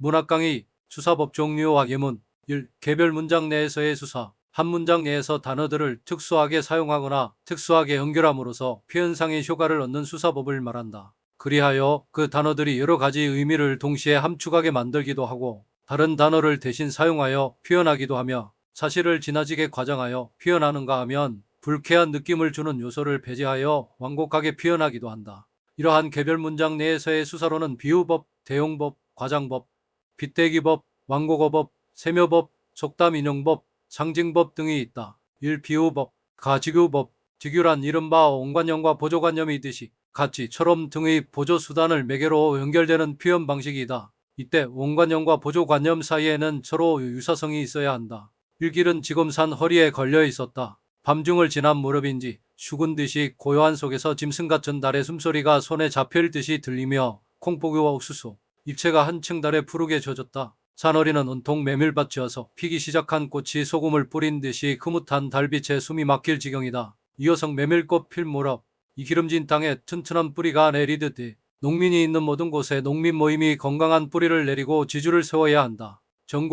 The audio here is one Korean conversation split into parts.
문학강의 수사법 종류와 예문 1. 개별 문장 내에서의 수사. 한 문장 내에서 단어들을 특수하게 사용하거나 특수하게 연결함으로써 표현상의 효과를 얻는 수사법을 말한다. 그리하여 그 단어들이 여러 가지 의미를 동시에 함축하게 만들기도 하고 다른 단어를 대신 사용하여 표현하기도 하며 사실을 지나치게 과장하여 표현하는가 하면 불쾌한 느낌을 주는 요소를 배제하여 완곡하게 표현하기도 한다. 이러한 개별 문장 내에서의 수사로는 비유법, 대용법, 과장법, 빗대기법, 완곡어법, 세묘법, 속담인용법, 상징법 등이 있다. 1. 비유법, 가직유법. 직유란 이른바 온관념과 보조관념이 있듯이 가치처럼 등의 보조수단을 매개로 연결되는 표현 방식이다. 이때 온관념과 보조관념 사이에는 서로 유사성이 있어야 한다. 일길은 지검산 허리에 걸려 있었다. 밤중을 지난 무렵인지 죽은 듯이 고요한 속에서 짐승 같은 달의 숨소리가 손에 잡힐 듯이 들리며 콩포교와 옥수수, 잎채가 한층 달에 푸르게 젖었다. 산허리는 온통 메밀밭이어서 피기 시작한 꽃이 소금을 뿌린 듯이 흐뭇한 달빛에 숨이 막힐 지경이다. 이어서 메밀꽃 필 무렵 이 기름진 땅에 튼튼한 뿌리가 내리듯이 농민이 있는 모든 곳에 농민 모임이 건강한 뿌리를 내리고 지주를 세워야 한다.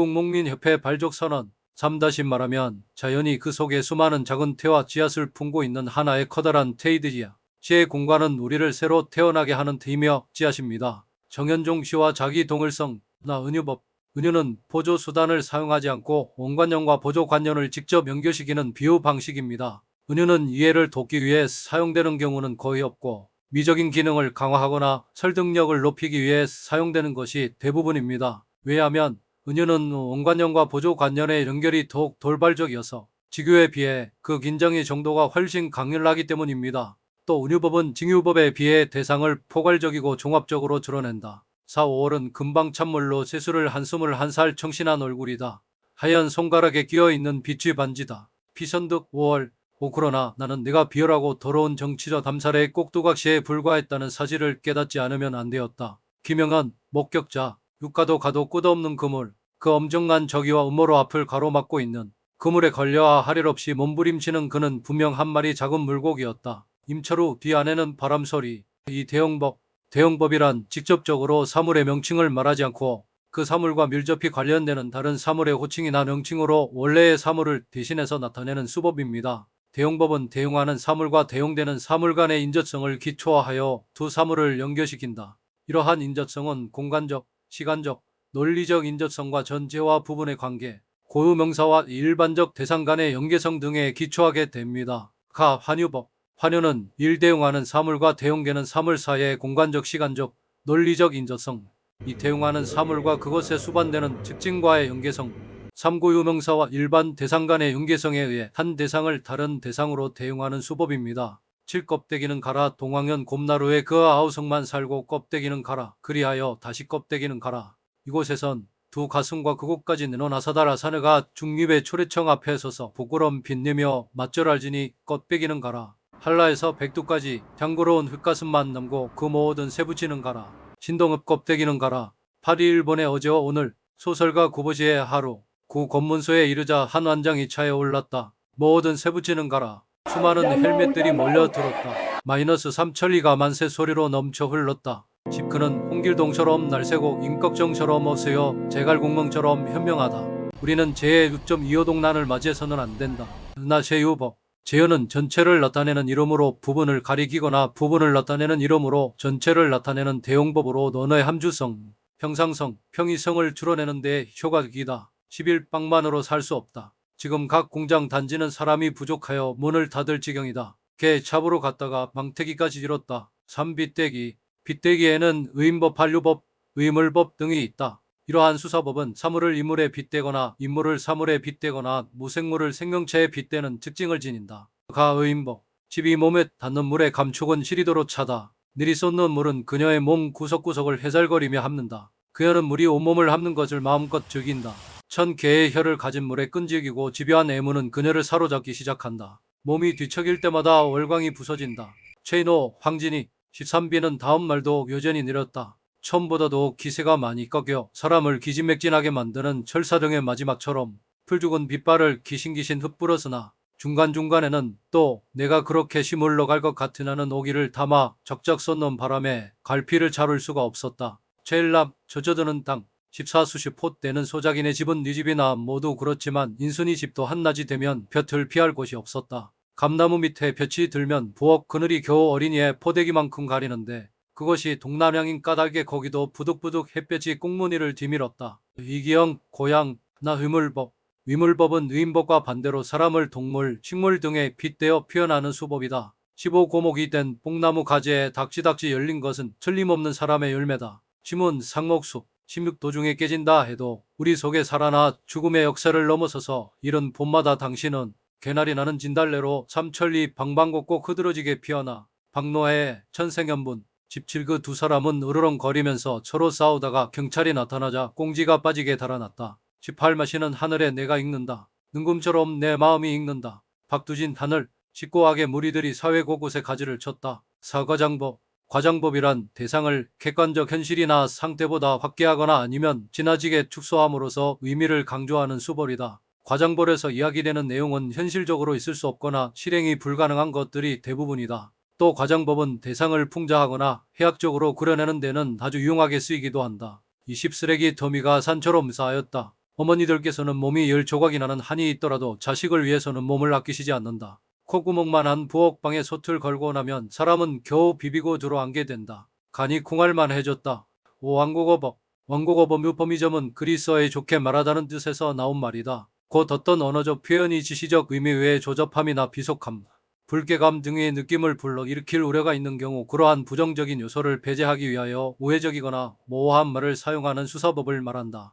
전국농민협회 발족선언 3. 말하면 자연이 그 속에 수많은 작은 태와 씨앗을 품고 있는 하나의 커다란 태이듯이야. 씨의 공간은 우리를 새로 태어나게 하는 태이며 씨앗입니다. 정현종 씨와 자기 동일성 나 은유법. 은유는 보조수단을 사용하지 않고 온관념과 보조관념을 직접 연결시키는 비유 방식입니다. 은유는 이해를 돕기 위해 사용되는 경우는 거의 없고 미적인 기능을 강화하거나 설득력을 높이기 위해 사용되는 것이 대부분입니다. 왜냐하면 은유는 온관념과 보조관념의 연결이 더욱 돌발적이어서 직유에 비해 그 긴장의 정도가 훨씬 강렬하기 때문입니다. 또 은유법은 직유법에 비해 대상을 포괄적이고 종합적으로 드러낸다. 4. 5월은 금방 찬물로 세수를 한숨을 한 살 청신한 얼굴이다. 하얀 손가락에 끼어있는 빛의 반지다. 피선득 5월. 그러나 나는 내가 비열하고 더러운 정치적 담살의 꼭두각시에 불과했다는 사실을 깨닫지 않으면 안 되었다. 김영한 목격자. 육가도 가도 끝없는 그물. 그 엄청난 저기와 음모로 앞을 가로막고 있는 그물에 걸려와 할 일 없이 몸부림치는 그는 분명 한 마리 작은 물고기였다. 임철우 뒤 안에는 바람소리. 이 대형법. 대형법이란 직접적으로 사물의 명칭을 말하지 않고 그 사물과 밀접히 관련되는 다른 사물의 호칭이나 명칭으로 원래의 사물을 대신해서 나타내는 수법입니다. 대용법은 대용하는 사물과 대용되는 사물 간의 인접성을 기초화하여 두 사물을 연결시킨다. 이러한 인접성은 공간적, 시간적, 논리적 인접성과 전체와 부분의 관계, 고유명사와 일반적 대상 간의 연계성 등에 기초하게 됩니다. 환유법. 환유는 일대용하는 사물과 대용되는 사물 사이의 공간적, 시간적, 논리적 인접성, 이 대용하는 사물과 그것에 수반되는 특징과의 연계성, 삼고유명사와 일반 대상 간의 연계성에 의해 한 대상을 다른 대상으로 대용하는 수법입니다. 7. 껍데기는 가라. 동황현 곰나루에 그 아우성만 살고 껍데기는 가라. 그리하여 다시 껍데기는 가라. 이곳에선 두 가슴과 그곳까지 내놓나사다라 사내가 중립의 초래청 앞에 서서 부끄럼 빛내며 맞절알지니 껍데기는 가라. 한라에서 백두까지 장구로운 흙가슴만 남고 그 모든 세부치는 가라. 신동읍 껍데기는 가라. 파리 일본의 어제와 오늘 소설가 구보지의 하루. 구 검문소에 이르자 한 완장이 차에 올랐다. 모든 세부치는 가라. 수많은 헬멧들이 몰려들었다. -3 천리가 만세 소리로 넘쳐 흘렀다. 집그는 홍길동처럼 날새고 임꺽정처럼 어세요 제갈공명처럼 현명하다. 우리는 제 6.25동란을 맞이해서는 안 된다. 나 제유법. 제어는 전체를 나타내는 이름으로 부분을 가리키거나 부분을 나타내는 이름으로 전체를 나타내는 대용법으로 언어의 함주성, 형상성, 평이성을 줄여내는 데 효과적이다. 11. 빵만으로 살 수 없다. 지금 각 공장 단지는 사람이 부족하여 문을 닫을 지경이다. 개 잡으러 갔다가 망태기까지 잃었다. 3. 빗대기. 빗대기에는 의인법, 한류법, 의물법 등이 있다. 이러한 수사법은 사물을 인물에 빗대거나 인물을 사물에 빗대거나 무생물을 생명체에 빗대는 특징을 지닌다. 가의인법. 집이 몸에 닿는 물의 감촉은 시리도로 차다. 늘이 쏟는 물은 그녀의 몸 구석구석을 해살거리며 함는다. 그녀는 물이 온몸을 함는 것을 마음껏 즐긴다. 1000개의 혀를 가진 물에 끈질기고 집요한 애무는 그녀를 사로잡기 시작한다. 몸이 뒤척일 때마다 월광이 부서진다. 최인호, 황진이. 13비는 다음 말도 여전히 느렸다. 처음보다도 기세가 많이 꺾여 사람을 기진맥진하게 만드는 철사령의 마지막처럼 풀죽은 빗발을 기신기신 흩뿌렸으나 중간중간에는 또 내가 그렇게 시물러 갈 것 같으냐는 오기를 담아 적적 쏟는 바람에 갈피를 잡을 수가 없었다. 제일남 젖어드는 땅. 14수십 포 되는 소작이네 집은 네 집이나 모두 그렇지만 인순이 집도 한낮이 되면 볕을 피할 곳이 없었다. 감나무 밑에 볕이 들면 부엌 그늘이 겨우 어린이의 포대기만큼 가리는데 그것이 동남향인 까닭에 거기도 부득부득 햇볕이 꽁무니를 뒤밀었다. 이기영, 고향, 나 위물법. 위물법은 의인법과 반대로 사람을 동물, 식물 등에 빗대어 표현하는 수법이다. 15고목이 된 뽕나무 가지에 닥치닥치 열린 것은 틀림없는 사람의 열매다. 심은 상목수, 16도중에 깨진다 해도 우리 속에 살아나 죽음의 역사를 넘어서서 이른 봄마다 당신은 개나리 나는 진달래로 삼천리 방방곡곡 흐드러지게 피어나 박노해 천생연분 17 그 두 사람은 으르렁거리면서 서로 싸우다가 경찰이 나타나자 꽁지가 빠지게 달아났다. 18 마시는 하늘에 내가 읽는다. 능금처럼 내 마음이 읽는다. 박두진 하늘 식고하게 무리들이 사회 곳곳에 가지를 쳤다. 사과장법 과장법이란 대상을 객관적 현실이나 상태보다 확대하거나 아니면 지나치게 축소함으로써 의미를 강조하는 수법이다. 과장법에서 이야기되는 내용은 현실적으로 있을 수 없거나 실행이 불가능한 것들이 대부분이다. 또 과장법은 대상을 풍자하거나 해학적으로 그려내는 데는 아주 유용하게 쓰이기도 한다. 20쓰레기 더미가 산처럼 쌓였다. 어머니들께서는 몸이 10조각이 나는 한이 있더라도 자식을 위해서는 몸을 아끼시지 않는다. 콧구멍만한 부엌방에 솥을 걸고 나면 사람은 겨우 비비고 들어앉게 된다. 간이 쿵할만 해졌다. 왕국어법 왕국어법 유포미점은 그리스어에 좋게 말하다는 뜻에서 나온 말이다. 곧 어떤 언어적 표현이 지시적 의미 외에 조잡함이나 비속함, 불쾌감 등의 느낌을 불러일으킬 우려가 있는 경우 그러한 부정적인 요소를 배제하기 위하여 우회적이거나 모호한 말을 사용하는 수사법을 말한다.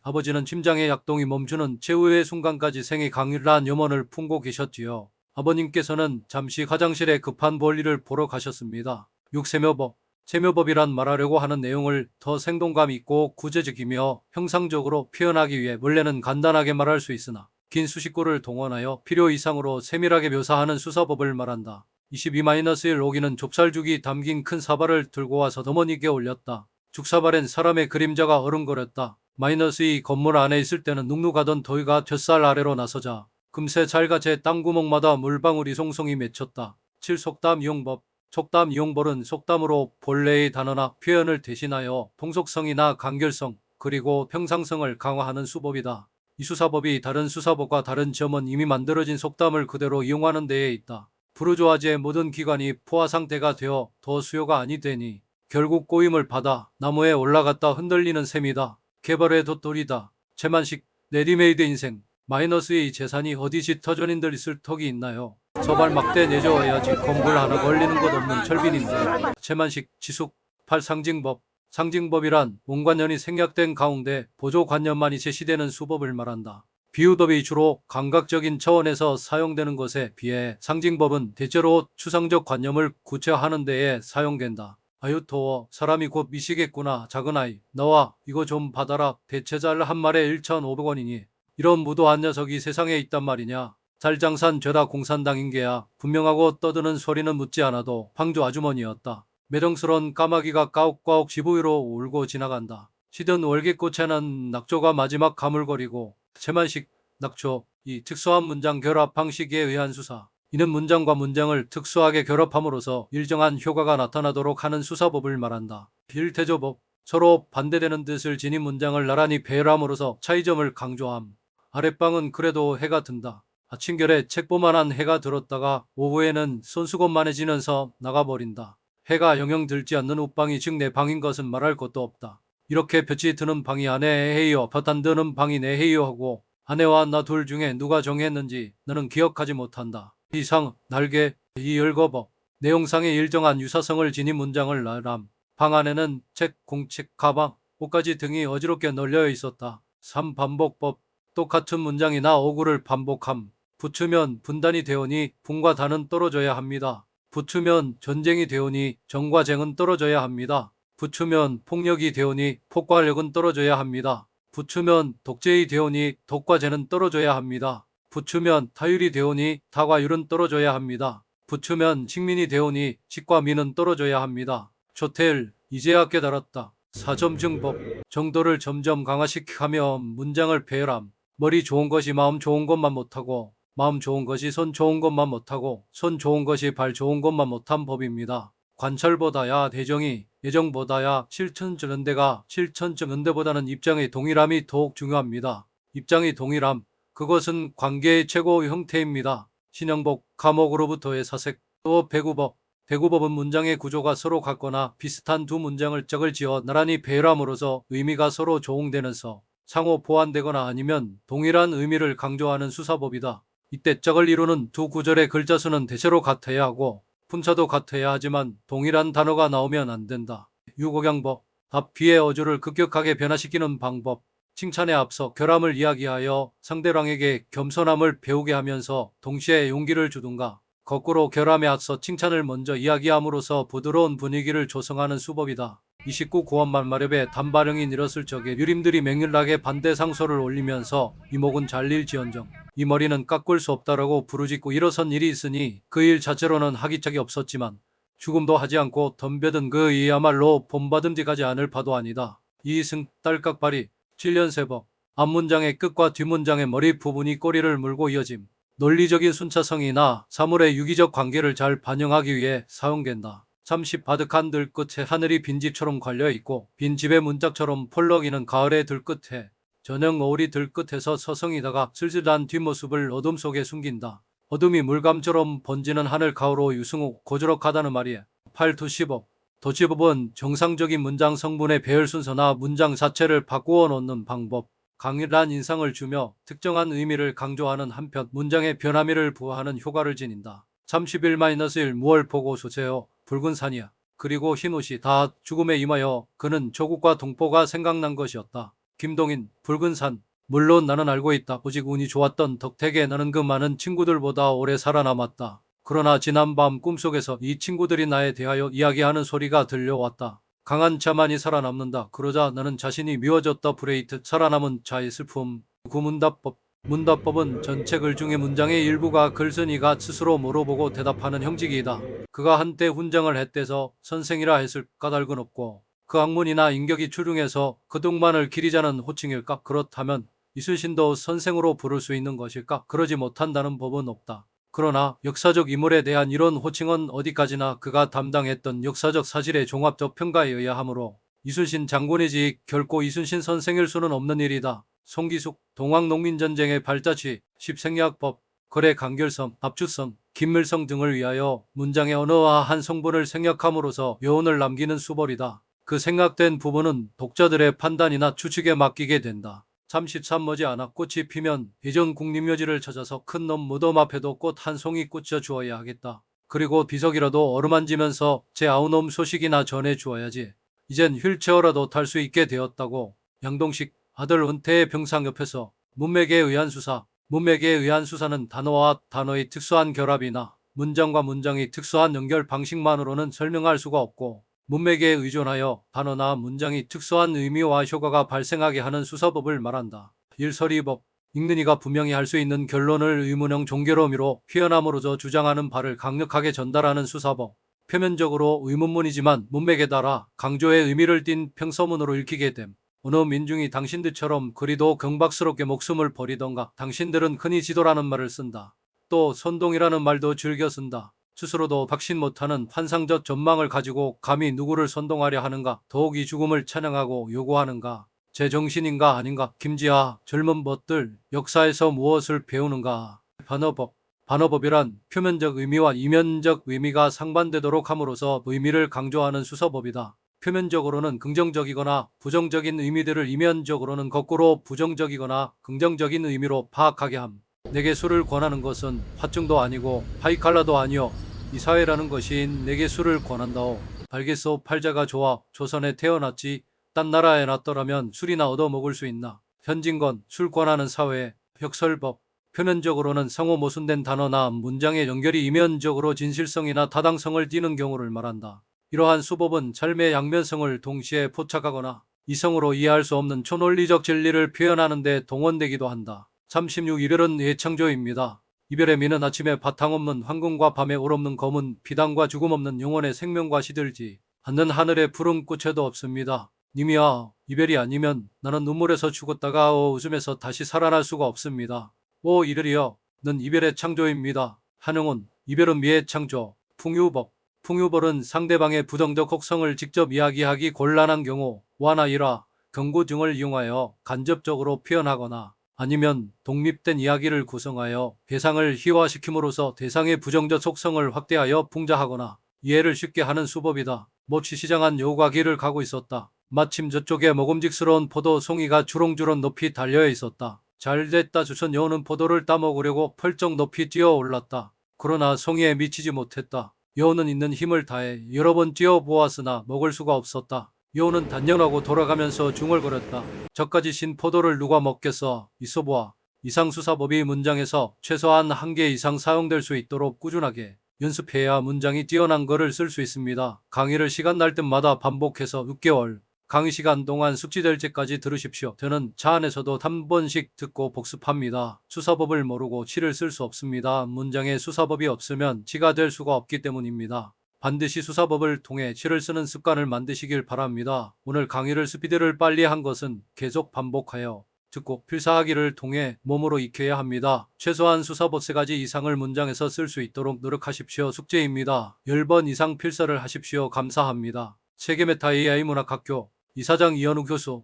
아버지는 심장의 약동이 멈추는 최후의 순간까지 생이 강렬한 염원을 품고 계셨지요. 아버님께서는 잠시 화장실에 급한 볼일을 보러 가셨습니다. 6세묘법 세묘법이란 말하려고 하는 내용을 더 생동감 있고 구체적이며 형상적으로 표현하기 위해 원래는 간단하게 말할 수 있으나 긴 수식구를 동원하여 필요 이상으로 세밀하게 묘사하는 수사법을 말한다. 22-1 오기는 좁쌀죽이 담긴 큰 사발을 들고 와서 어머니께 올렸다. 죽사발엔 사람의 그림자가 어른거렸다. -2 건물 안에 있을 때는 눅눅하던 더위가 젖살 아래로 나서자 금세 잘가제 땅구멍마다 물방울이 송송이 맺혔다. 7 속담 이용법 속담 이용법은 속담으로 본래의 단어나 표현을 대신하여 통속성이나 간결성 그리고 평상성을 강화하는 수법이다. 이 수사법이 다른 수사법과 다른 점은 이미 만들어진 속담을 그대로 이용하는 데에 있다. 부르주아지의 모든 기관이 포화 상태가 되어 더 수요가 아니 되니 결국 꼬임을 받아 나무에 올라갔다 흔들리는 셈이다. 개발의 돛돌이다. 최만식 레디메이드 인생 -2 재산이 어디 짙어전인들 있을 턱이 있나요? 서발 막대 내줘야지 건불 하나 걸리는 것 없는 철빈인데. 최만식 지숙 8 상징법 상징법이란 원관념이 생략된 가운데 보조관념만이 제시되는 수법을 말한다. 비유법이 주로 감각적인 차원에서 사용되는 것에 비해 상징법은 대체로 추상적 관념을 구체화하는 데에 사용된다. 아유 더워 사람이 곧 미시겠구나 작은아이 너와 이거 좀 받아라 대체잘 한 말에 1,500원이니 이런 무도한 녀석이 세상에 있단 말이냐. 잘장산 죄다 공산당인 게야. 분명하고 떠드는 소리는 묻지 않아도 방주 아주머니였다. 매정스런 까마귀가 까옥까옥 집 위로 울고 지나간다. 시든 월계꽃에는 낙조가 마지막 가물거리고 최만식 낙조 이 특수한 문장 결합 방식에 의한 수사. 이는 문장과 문장을 특수하게 결합함으로써 일정한 효과가 나타나도록 하는 수사법을 말한다. 필태조법 서로 반대되는 뜻을 지닌 문장을 나란히 배열함으로써 차이점을 강조함. 아랫방은 그래도 해가 든다. 아침결에 책보만한 해가 들었다가 오후에는 손수건만해지면서 나가버린다. 해가 영영 들지 않는 옷방이 즉 내 방인 것은 말할 것도 없다. 이렇게 볕이 드는 방이 아내의 해이요 볕 안 드는 방이 내 해이요 하고 아내와 나 둘 중에 누가 정했는지 너는 기억하지 못한다. 이상 날개 이 열거법 내용상의 일정한 유사성을 지닌 문장을 나람. 방 안에는 책, 공책, 가방, 옷가지 등이 어지럽게 널려 있었다. 3 반복법 똑같은 문장이나 어구를 반복함. 붙으면 분단이 되오니 분과 단은 떨어져야 합니다. 붙으면 전쟁이 되오니 정과 쟁은 떨어져야 합니다. 붙으면 폭력이 되오니 폭과 력은 떨어져야 합니다. 붙으면 독재이 되오니 독과 재는 떨어져야 합니다. 붙으면 타율이 되오니 타과 율은 떨어져야 합니다. 붙으면 식민이 되오니 식과 민은 떨어져야 합니다. 조태일 이제야 깨달았다. 4점증법 정도를 점점 강화시키며 문장을 배열함. 머리 좋은 것이 마음 좋은 것만 못하고 마음 좋은 것이 손 좋은 것만 못하고 손 좋은 것이 발 좋은 것만 못한 법입니다. 관철보다 야 대정이 예정보다야 실천적응대가 실천적응대보다는 입장의 동일함이 더욱 중요합니다. 입장의 동일함, 그것은 관계의 최고 형태입니다. 신영복, 감옥으로부터의 사색, 또 배구법. 배구법은 문장의 구조가 서로 같거나 비슷한 두 문장을 짝을 지어 나란히 배열함으로써 의미가 서로 조응되면서 상호 보완되거나 아니면 동일한 의미를 강조하는 수사법이다. 이때 짝을 이루는 두 구절의 글자수는 대체로 같아야 하고 분자도 같아야 하지만 동일한 단어가 나오면 안 된다. 유곡양법, 앞 뒤의 어조를 급격하게 변화시키는 방법. 칭찬에 앞서 결함을 이야기하여 상대방에게 겸손함을 배우게 하면서 동시에 용기를 주든가, 거꾸로 결함에 앞서 칭찬을 먼저 이야기함으로써 부드러운 분위기를 조성하는 수법이다. 29 고원만 마렵에 단발형이 늘었을 적에 유림들이 맹렬하게 반대 상소를 올리면서 이목은 잘릴지언정 이 머리는 깎을 수 없다라고 부르짖고 일어선 일이 있으니 그 일 자체로는 하기짝이 없었지만 죽음도 하지 않고 덤벼든 그 이야말로 본받음직하지 않을 바도 아니다. 이승 딸깍발이 7년세법 앞문장의 끝과 뒷문장의 머리 부분이 꼬리를 물고 이어짐. 논리적인 순차성이나 사물의 유기적 관계를 잘 반영하기 위해 사용된다. 30 바득한 들끝에 하늘이 빈집처럼 걸려있고 빈집의 문짝처럼 펄럭이는 가을의 들끝에 저녁 노을이 들끝에서 서성이다가 쓸쓸한 뒷모습을 어둠 속에 숨긴다. 어둠이 물감처럼 번지는 하늘 가으로 유승욱 고즈넉하다는 말이야. 8도시법 도시법은 정상적인 문장 성분의 배열 순서나 문장 자체를 바꾸어 놓는 방법. 강렬한 인상을 주며 특정한 의미를 강조하는 한편 문장의 변화미를 부여하는 효과를 지닌다. 31-1 무얼 보고 소세요. 붉은 산이야. 그리고 흰옷이 다 죽음에 임하여 그는 조국과 동포가 생각난 것이었다. 김동인 붉은 산. 물론 나는 알고 있다. 오직 운이 좋았던 덕택에 나는 그 많은 친구들보다 오래 살아남았다. 그러나 지난밤 꿈속에서 이 친구들이 나에 대하여 이야기하는 소리가 들려왔다. 강한 자만이 살아남는다. 그러자 나는 자신이 미워졌다. 브레이트 살아남은 자의 슬픔. 구문답법 문답법은 전체 글 중에 문장의 일부가 글쓴이가 스스로 물어보고 대답하는 형식이다. 그가 한때 훈장을 했대서 선생이라 했을 까닭은 없고 그 학문이나 인격이 출중해서 그 동만을 기리자는 호칭일까? 그렇다면 이순신도 선생으로 부를 수 있는 것일까? 그러지 못한다는 법은 없다. 그러나 역사적 인물에 대한 이런 호칭은 어디까지나 그가 담당했던 역사적 사실의 종합적 평가에 의야 하므로 이순신 장군이지 결코 이순신 선생일 수는 없는 일이다. 송기숙 동학농민전쟁의 발자취 십생략법 거래 간결성 압축성 긴밀성 등을 위하여 문장의 언어와 한 성분을 생략함으로써 여운을 남기는 수법이다. 그 생략된 부분은 독자들의 판단이나 추측에 맡기게 된다. 33 머지않아 꽃이 피면 예전 국립묘지를 찾아서 큰 넘 무덤 앞에도 꽃 한 송이 꽂혀 주어야 하겠다. 그리고 비석이라도 어루만지면서 제 아우놈 소식이나 전해 주어야지. 이젠 휠체어라도 탈 수 있게 되었다고. 양동식 아들 은퇴의 병상 옆에서 문맥에 의한 수사. 문맥에 의한 수사는 단어와 단어의 특수한 결합이나 문장과 문장의 특수한 연결 방식만으로는 설명할 수가 없고 문맥에 의존하여 단어나 문장이 특수한 의미와 효과가 발생하게 하는 수사법을 말한다. 일설이법 읽는 이가 분명히 할 수 있는 결론을 의문형 종결 어미로 표현함으로써 주장하는 바를 강력하게 전달하는 수사법. 표면적으로 의문문이지만 문맥에 따라 강조의 의미를 띤 평서문으로 읽히게 됨. 어느 민중이 당신들처럼 그리도 경박스럽게 목숨을 버리던가 당신들은 흔히 지도라는 말을 쓴다. 또 선동이라는 말도 즐겨 쓴다. 스스로도 확신 못하는 환상적 전망을 가지고 감히 누구를 선동하려 하는가? 더욱 이 죽음을 찬양하고 요구하는가? 제정신인가 아닌가? 김지하 젊은 벗들 역사에서 무엇을 배우는가? 반어법 반어법이란 표면적 의미와 이면적 의미가 상반되도록 함으로써 의미를 강조하는 수서법이다. 표면적으로는 긍정적이거나 부정적인 의미들을 이면적으로는 거꾸로 부정적이거나 긍정적인 의미로 파악하게 함. 내게 술을 권하는 것은 화증도 아니고 하이칼라도 아니요 이 사회라는 것이 내게 술을 권한다오. 알겠소. 팔자가 좋아 조선에 태어났지 딴 나라에 났더라면 술이나 얻어먹을 수 있나. 현진건 술 권하는 사회. 혁설법 표면적으로는 상호 모순된 단어나 문장의 연결이 이면적으로 진실성이나 타당성을 띠는 경우를 말한다. 이러한 수법은 삶의 양면성을 동시에 포착하거나 이성으로 이해할 수 없는 초논리적 진리를 표현하는 데 동원되기도 한다. 36 이별은 예창조입니다. 이별의 미는 아침에 바탕없는 황금과 밤에 올없는 검은 비단과 죽음 없는 영혼의 생명과 시들지 않는 하늘의 푸른 꽃에도 없습니다. 님이야 이별이 아니면 나는 눈물에서 죽었다가 웃음에서 다시 살아날 수가 없습니다. 오 이별이여 는 이별의 창조입니다. 한영훈 이별은 미의 창조. 풍유법 풍유벌은 상대방의 부정적 혹성을 직접 이야기하기 곤란한 경우 와나 일화, 경고 등을 이용하여 간접적으로 표현하거나 아니면 독립된 이야기를 구성하여 대상을 희화시킴으로써 대상의 부정적 속성을 확대하여 풍자하거나 이해를 쉽게 하는 수법이다. 몹시 시장한 여우가 길을 가고 있었다. 마침 저쪽에 먹음직스러운 포도 송이가 주렁주렁 높이 달려 있었다. 잘됐다. 주선 여우는 포도를 따먹으려고 펄쩍 높이 뛰어 올랐다. 그러나 송이에 미치지 못했다. 여우는 있는 힘을 다해 여러 번 뛰어보았으나 먹을 수가 없었다. 여우는 단련하고 돌아가면서 중얼거렸다. 저까지 신 포도를 누가 먹겠어. 있어보아. 이상수사법이 문장에서 최소한 한 개 이상 사용될 수 있도록 꾸준하게 연습해야 문장이 뛰어난 글을 쓸 수 있습니다. 강의를 시간 날 때마다 반복해서 6개월 강의 시간 동안 숙지될 때까지 들으십시오. 저는 차 안에서도 한 번씩 듣고 복습합니다. 수사법을 모르고 시를 쓸 수 없습니다. 문장에 수사법이 없으면 시가 될 수가 없기 때문입니다. 반드시 수사법을 통해 시를 쓰는 습관을 만드시길 바랍니다. 오늘 강의를 스피드를 빨리 한 것은 계속 반복하여 듣고 필사하기를 통해 몸으로 익혀야 합니다. 최소한 수사법 3가지 이상을 문장에서 쓸 수 있도록 노력하십시오. 숙제입니다. 10번 이상 필사를 하십시오. 감사합니다. 세계메타 AI 문학학교 이사장 이현우 교수